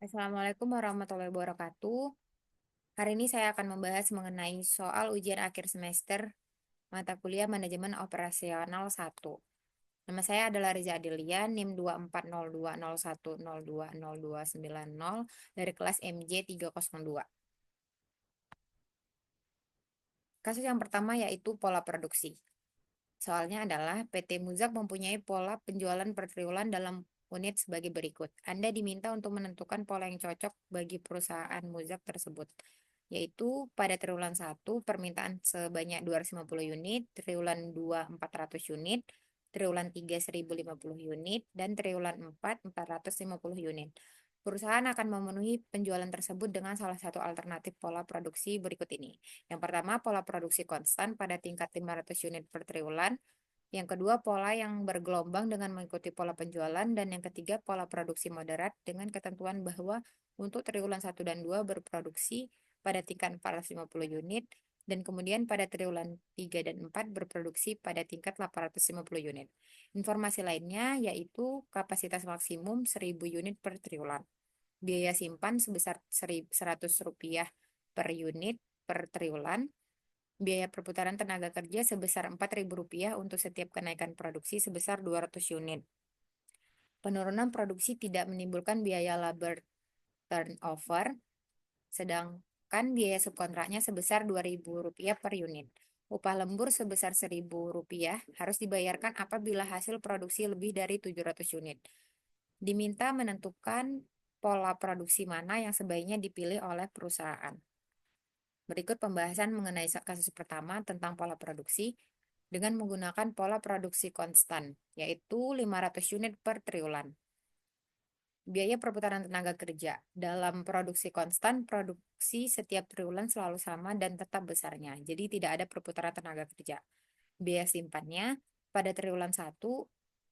Assalamualaikum warahmatullahi wabarakatuh. Hari ini saya akan membahas mengenai soal ujian akhir semester mata kuliah Manajemen Operasional 1. Nama saya adalah Riza Adilian, NIM 2402010209290 dari kelas MJ302. Kasus yang pertama yaitu pola produksi. Soalnya adalah PT Muzak mempunyai pola penjualan per triwulan dalam unit sebagai berikut. Anda diminta untuk menentukan pola yang cocok bagi perusahaan Muzak tersebut, yaitu pada triwulan 1 permintaan sebanyak 250 unit, triwulan 2 400 unit, triwulan 3 1050 unit, dan triwulan 4 450 unit. Perusahaan akan memenuhi penjualan tersebut dengan salah satu alternatif pola produksi berikut ini. Yang pertama, pola produksi konstan pada tingkat 500 unit per triwulan. Yang kedua, pola yang bergelombang dengan mengikuti pola penjualan. Dan yang ketiga, pola produksi moderat dengan ketentuan bahwa untuk triwulan 1 dan 2 berproduksi pada tingkat 450 unit. Dan kemudian pada triwulan 3 dan 4 berproduksi pada tingkat 850 unit. Informasi lainnya yaitu kapasitas maksimum 1000 unit per triwulan. Biaya simpan sebesar Rp100 per unit per triwulan. Biaya perputaran tenaga kerja sebesar Rp4.000 untuk setiap kenaikan produksi sebesar 200 unit. Penurunan produksi tidak menimbulkan biaya labor turnover, sedangkan biaya subkontraknya sebesar Rp2.000 per unit. Upah lembur sebesar Rp1.000 harus dibayarkan apabila hasil produksi lebih dari 700 unit. Diminta menentukan pola produksi mana yang sebaiknya dipilih oleh perusahaan. Berikut pembahasan mengenai kasus pertama tentang pola produksi dengan menggunakan pola produksi konstan, yaitu 500 unit per triwulan. Biaya perputaran tenaga kerja. Dalam produksi konstan, produksi setiap triwulan selalu sama dan tetap besarnya. Jadi tidak ada perputaran tenaga kerja. Biaya simpannya pada triwulan 1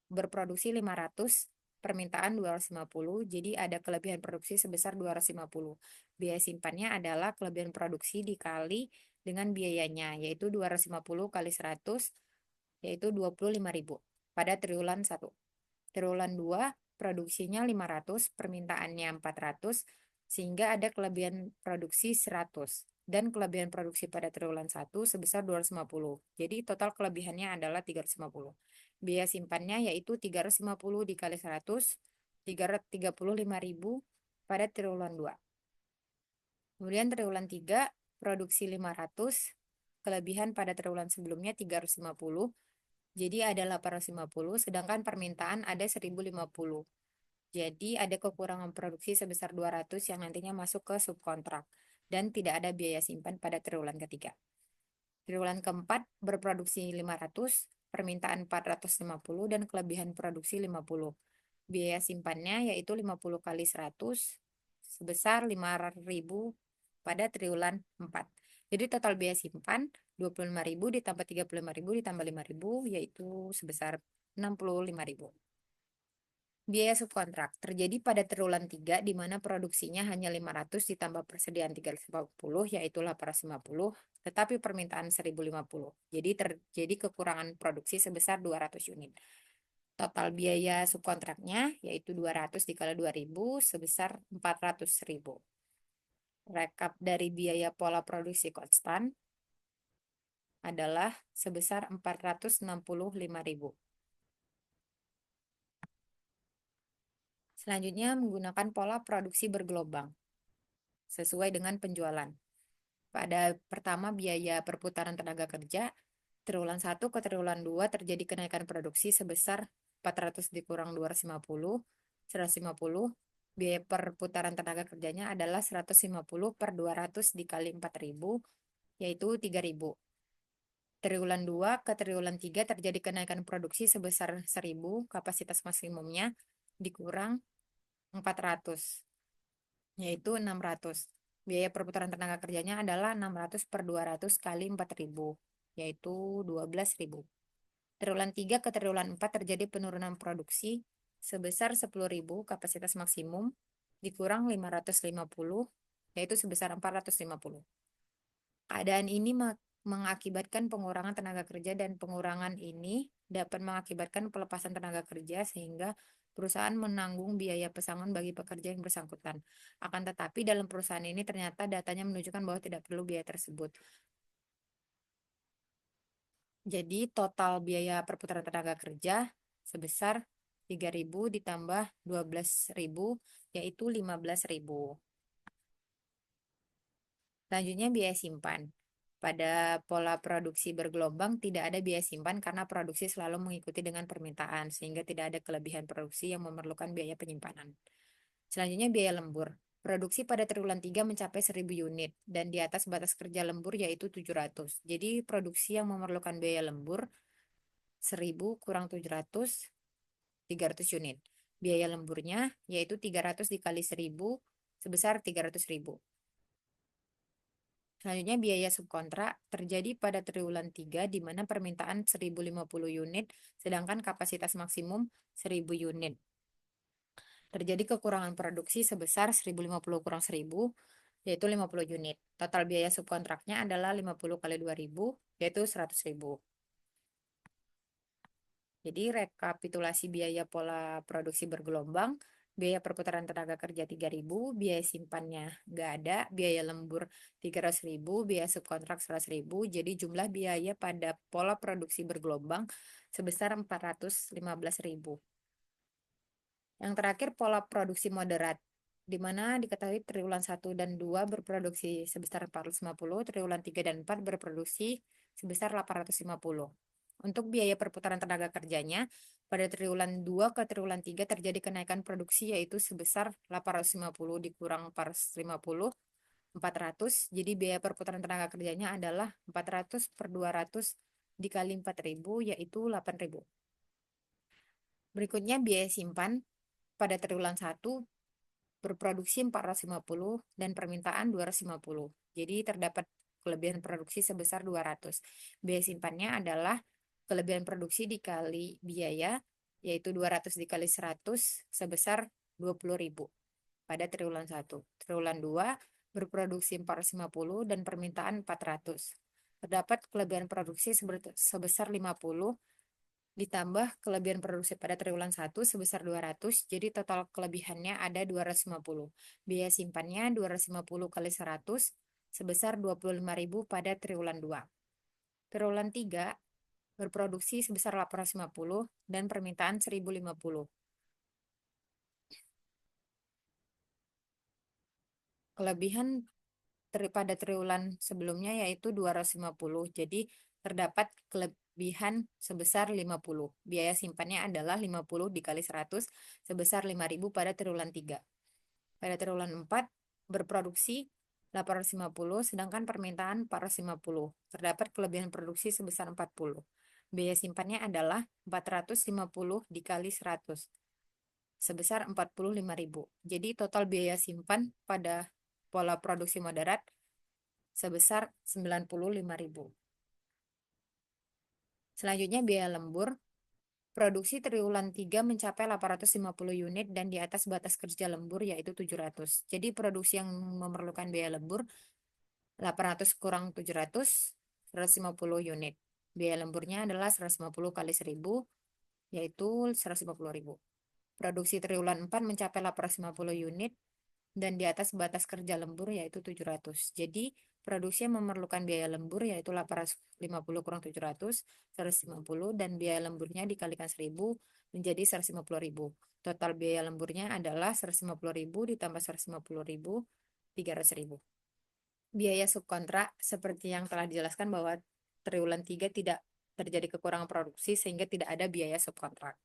berproduksi 500, permintaan 250, jadi ada kelebihan produksi sebesar 250. Biaya simpannya adalah kelebihan produksi dikali dengan biayanya, yaitu 250 kali 100, yaitu 25.000 pada triwulan 1. Triwulan 2, produksinya 500, permintaannya 400, sehingga ada kelebihan produksi 100. Dan kelebihan produksi pada triwulan 1 sebesar 250. Jadi total kelebihannya adalah 350. Biaya simpannya yaitu 350 dikali 100, 335.000 pada triwulan 2. Kemudian triwulan 3, produksi 500, kelebihan pada triwulan sebelumnya 350, jadi ada 850, sedangkan permintaan ada 1050. Jadi ada kekurangan produksi sebesar 200 yang nantinya masuk ke subkontrak dan tidak ada biaya simpan pada triwulan ketiga. Triwulan keempat berproduksi 500, permintaan 450 dan kelebihan produksi 50. Biaya simpannya yaitu 50 kali 100 sebesar 5.000 pada triwulan 4. Jadi total biaya simpan 25.000 ditambah 35.000 ditambah 5.000 yaitu sebesar 65.000. Biaya subkontrak terjadi pada triwulan 3 di mana produksinya hanya 500 ditambah persediaan 350 yaitu 850 tetapi permintaan 1050. Jadi terjadi kekurangan produksi sebesar 200 unit. Total biaya subkontraknya yaitu 200 dikali 2.000 sebesar 400.000. Rekap dari biaya pola produksi konstan adalah sebesar 465.000. Selanjutnya menggunakan pola produksi bergelombang sesuai dengan penjualan. Pada pertama biaya perputaran tenaga kerja, triwulan 1 ke triwulan 2 terjadi kenaikan produksi sebesar 400 dikurang 250, 150. Biaya perputaran tenaga kerjanya adalah 150 per 200 dikali 4.000, yaitu 3.000. Triwulan 2 ke triwulan 3 terjadi kenaikan produksi sebesar 1.000, kapasitas maksimumnya dikurang 400, yaitu 600. Biaya perputaran tenaga kerjanya adalah 600 per 200 kali 4.000, yaitu 12.000. Triwulan 3 ke triwulan 4 terjadi penurunan produksi sebesar 10.000, kapasitas maksimum dikurang 550, yaitu sebesar 450. Keadaan ini mengakibatkan pengurangan tenaga kerja dan pengurangan ini dapat mengakibatkan pelepasan tenaga kerja sehingga perusahaan menanggung biaya pesangon bagi pekerja yang bersangkutan. Akan tetapi dalam perusahaan ini ternyata datanya menunjukkan bahwa tidak perlu biaya tersebut. Jadi total biaya perputaran tenaga kerja sebesar 3.000 ditambah 12.000 yaitu 15.000. Selanjutnya biaya simpan. Pada pola produksi bergelombang tidak ada biaya simpan karena produksi selalu mengikuti dengan permintaan sehingga tidak ada kelebihan produksi yang memerlukan biaya penyimpanan. Selanjutnya biaya lembur. Produksi pada triwulan 3 mencapai 1.000 unit dan di atas batas kerja lembur yaitu 700. Jadi produksi yang memerlukan biaya lembur 1.000 kurang 700, 300 unit. Biaya lemburnya yaitu 300 dikali 1.000 sebesar 300.000. Selanjutnya biaya subkontrak terjadi pada triwulan 3 di mana permintaan 1.050 unit sedangkan kapasitas maksimum 1.000 unit. Terjadi kekurangan produksi sebesar 1.050 kurang 1.000 yaitu 50 unit. Total biaya subkontraknya adalah 50 kali 2.000 yaitu 100.000. Jadi rekapitulasi biaya pola produksi bergelombang, biaya perputaran tenaga kerja 3.000, biaya simpannya nggak ada, biaya lembur 300.000, biaya subkontrak 100.000. Jadi jumlah biaya pada pola produksi bergelombang sebesar 415.000. Yang terakhir pola produksi moderat, di mana diketahui triwulan 1 dan 2 berproduksi sebesar 450, triwulan 3 dan 4 berproduksi sebesar 850. Untuk biaya perputaran tenaga kerjanya, pada triwulan 2 ke triwulan 3 terjadi kenaikan produksi yaitu sebesar 850 dikurang 450, 400. Jadi biaya perputaran tenaga kerjanya adalah 400 per 200 dikali 4.000 yaitu 8.000. Berikutnya biaya simpan pada triwulan 1 berproduksi 450 dan permintaan 250. Jadi terdapat kelebihan produksi sebesar 200. Biaya simpannya adalah kelebihan produksi dikali biaya, yaitu 200 dikali 100 sebesar 20.000 pada triwulan 1. Triwulan 2 berproduksi 450 dan permintaan 400. Terdapat kelebihan produksi sebesar 50 ditambah kelebihan produksi pada triwulan 1 sebesar 200, jadi total kelebihannya ada 250. Biaya simpannya 250 kali 100 sebesar 25.000 pada triwulan 2. Triwulan 3 berproduksi sebesar 850 dan permintaan 1.050. Kelebihan pada triwulan sebelumnya yaitu 250. Jadi terdapat kelebihan sebesar 50. Biaya simpannya adalah 50 dikali 100 sebesar 5.000 pada triwulan 3. Pada triwulan 4 berproduksi 850 sedangkan permintaan 450. Terdapat kelebihan produksi sebesar 40. Biaya simpannya adalah 450 dikali 100 sebesar 45.000. Jadi total biaya simpan pada pola produksi moderat sebesar 95.000. Selanjutnya biaya lembur. Produksi triwulan 3 mencapai 850 unit dan di atas batas kerja lembur yaitu 700. Jadi produksi yang memerlukan biaya lembur 800 kurang 700, 150 unit. Biaya lemburnya adalah 150 kali 1.000 yaitu 150.000. Produksi triwulan 4 mencapai 850 unit dan di atas batas kerja lembur yaitu 700. Jadi produksi yang memerlukan biaya lembur yaitu 850 kurang 700, 150 dan biaya lemburnya dikalikan 1.000 menjadi 150.000. Total biaya lemburnya adalah 150.000 ditambah 150.000, 300.000. Biaya subkontrak seperti yang telah dijelaskan bahwa triwulan 3 tidak terjadi kekurangan produksi sehingga tidak ada biaya subkontrak.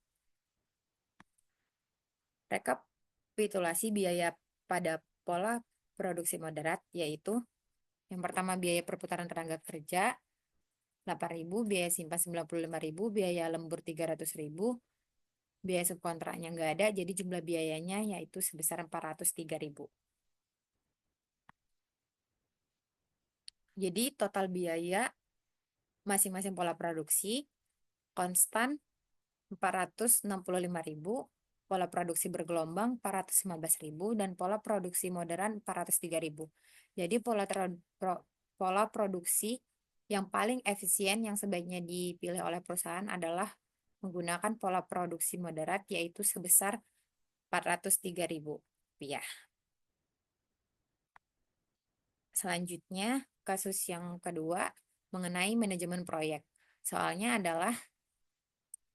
Rekapitulasi biaya pada pola produksi moderat yaitu yang pertama biaya perputaran tenaga kerja 8.000, biaya simpan 95.000, biaya lembur 300.000, biaya subkontraknya nggak ada, jadi jumlah biayanya yaitu sebesar 403.000. Jadi total biaya masing-masing pola produksi konstan 465.000, pola produksi bergelombang 415.000 dan pola produksi modern 403.000. Jadi pola produksi yang paling efisien yang sebaiknya dipilih oleh perusahaan adalah menggunakan pola produksi moderat yaitu sebesar Rp403.000. Selanjutnya, kasus yang kedua mengenai manajemen proyek. Soalnya adalah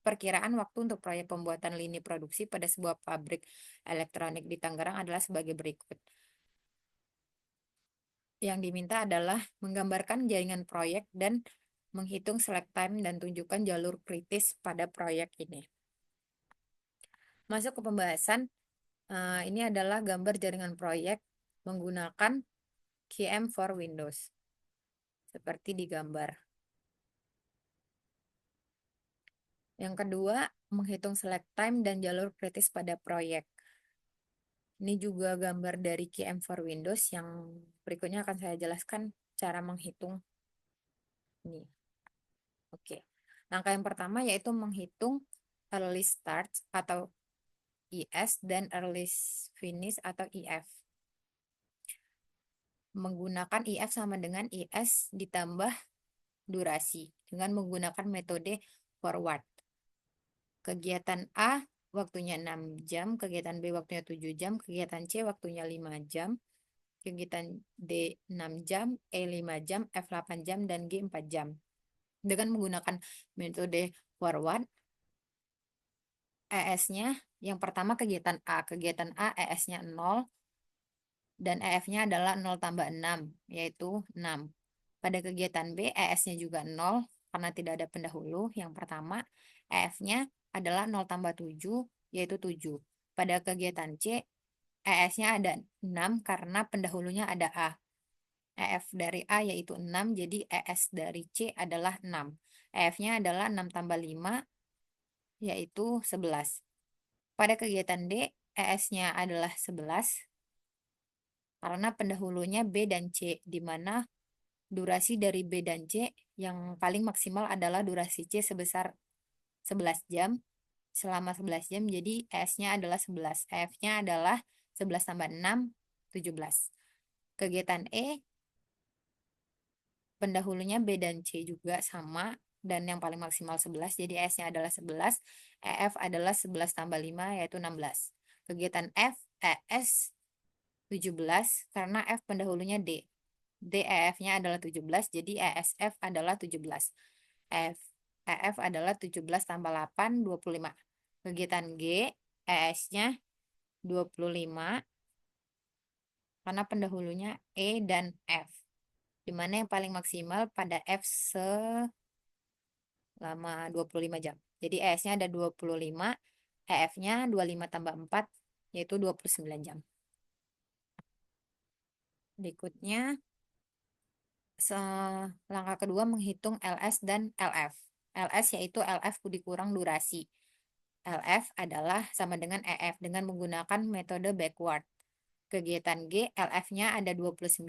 perkiraan waktu untuk proyek pembuatan lini produksi pada sebuah pabrik elektronik di Tangerang adalah sebagai berikut. Yang diminta adalah menggambarkan jaringan proyek dan menghitung slack time dan tunjukkan jalur kritis pada proyek ini. Masuk ke pembahasan, ini adalah gambar jaringan proyek menggunakan QM for Windows, seperti di gambar. Yang kedua, menghitung slack time dan jalur kritis pada proyek. Ini juga gambar dari QM for Windows yang berikutnya akan saya jelaskan cara menghitung ini. Oke. Langkah yang pertama yaitu menghitung early start atau ES dan early finish atau EF. Menggunakan EF sama dengan ES ditambah durasi dengan menggunakan metode forward. Kegiatan A waktunya 6 jam, kegiatan B waktunya 7 jam, kegiatan C waktunya 5 jam, kegiatan D 6 jam, E 5 jam, F 8 jam, dan G 4 jam. Dengan menggunakan metode forward, ES-nya yang pertama kegiatan A ES-nya 0 dan EF-nya adalah 0 tambah 6, yaitu 6. Pada kegiatan B, ES-nya juga 0 karena tidak ada pendahulu. Yang pertama, EF-nya adalah 0 tambah 7, yaitu 7. Pada kegiatan C, ES-nya ada 6 karena pendahulunya ada A. EF dari A yaitu 6, jadi ES dari C adalah 6. EF-nya adalah 6 tambah 5, yaitu 11. Pada kegiatan D, ES-nya adalah 11 karena pendahulunya B dan C, di mana durasi dari B dan C yang paling maksimal adalah durasi C sebesar 11 jam. Selama 11 jam, jadi ES-nya adalah 11. EF-nya adalah 11 tambah 6, 17. Kegiatan E, pendahulunya B dan C juga sama, dan yang paling maksimal 11, jadi ES-nya adalah 11. EF adalah 11 tambah 5, yaitu 16. Kegiatan F, ES 17, karena F pendahulunya D. DEF-nya adalah 17, jadi ESF adalah 17. F, EF adalah 17 tambah 8, 25. Kegiatan G, ES-nya 25, karena pendahulunya E dan F. Dimana yang paling maksimal pada F selama 25 jam. Jadi ES-nya ada 25, EF-nya 25 tambah 4, yaitu 29 jam. Berikutnya, langkah kedua menghitung LS dan LF. LS yaitu LF dikurang durasi. LF adalah sama dengan EF dengan menggunakan metode backward. Kegiatan G, LF-nya ada 29,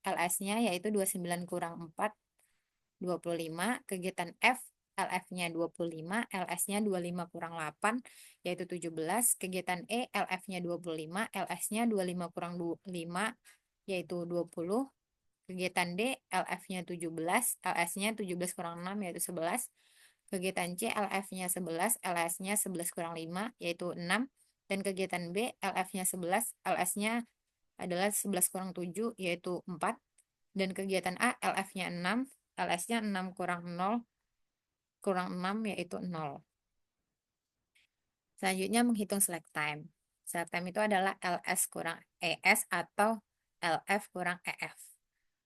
LS-nya yaitu 29 kurang 4, 25. Kegiatan F, LF-nya 25, LS-nya 25 kurang 8, yaitu 17. Kegiatan E, LF-nya 25, LS-nya 25 kurang 5, yaitu 20. Kegiatan D, LF-nya 17, LS-nya 17 kurang 6, yaitu 11. Kegiatan C, LF-nya 11, LS-nya 11 kurang 5, yaitu 6. Dan kegiatan B, LF-nya 11, LS-nya adalah 11 kurang 7, yaitu 4. Dan kegiatan A, LF-nya 6, LS-nya 6 kurang 6, yaitu 0. Selanjutnya menghitung slack time. Slack time itu adalah LS kurang ES atau LF kurang EF.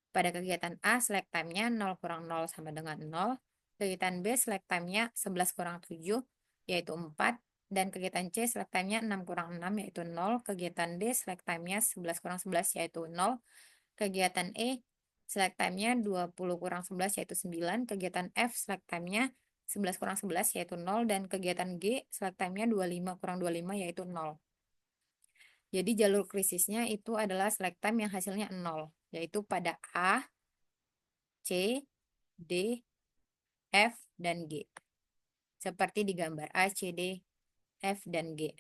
Pada kegiatan A, slack time-nya 0 kurang 0 sama dengan 0. Kegiatan B, slack time-nya 11 kurang 7, yaitu 4. Dan kegiatan C, slack time-nya 6 kurang 6, yaitu 0. Kegiatan D, slack time-nya 11 kurang 11, yaitu 0. Kegiatan E, slack time-nya 20 kurang 11, yaitu 9. Kegiatan F, slack time-nya 11 kurang 11, yaitu 0. Dan kegiatan G, slack time-nya 25 kurang 25, yaitu 0. Jadi jalur krisisnya itu adalah slack time yang hasilnya 0, yaitu pada A, C, D, F, dan G. Seperti di gambar A, C, D, F, dan G.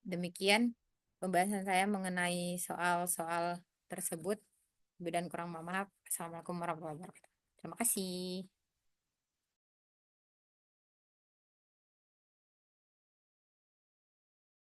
Demikian pembahasan saya mengenai soal-soal tersebut. Lebih dan kurang mohon maaf. Assalamualaikum warahmatullahi wabarakatuh. Terima kasih.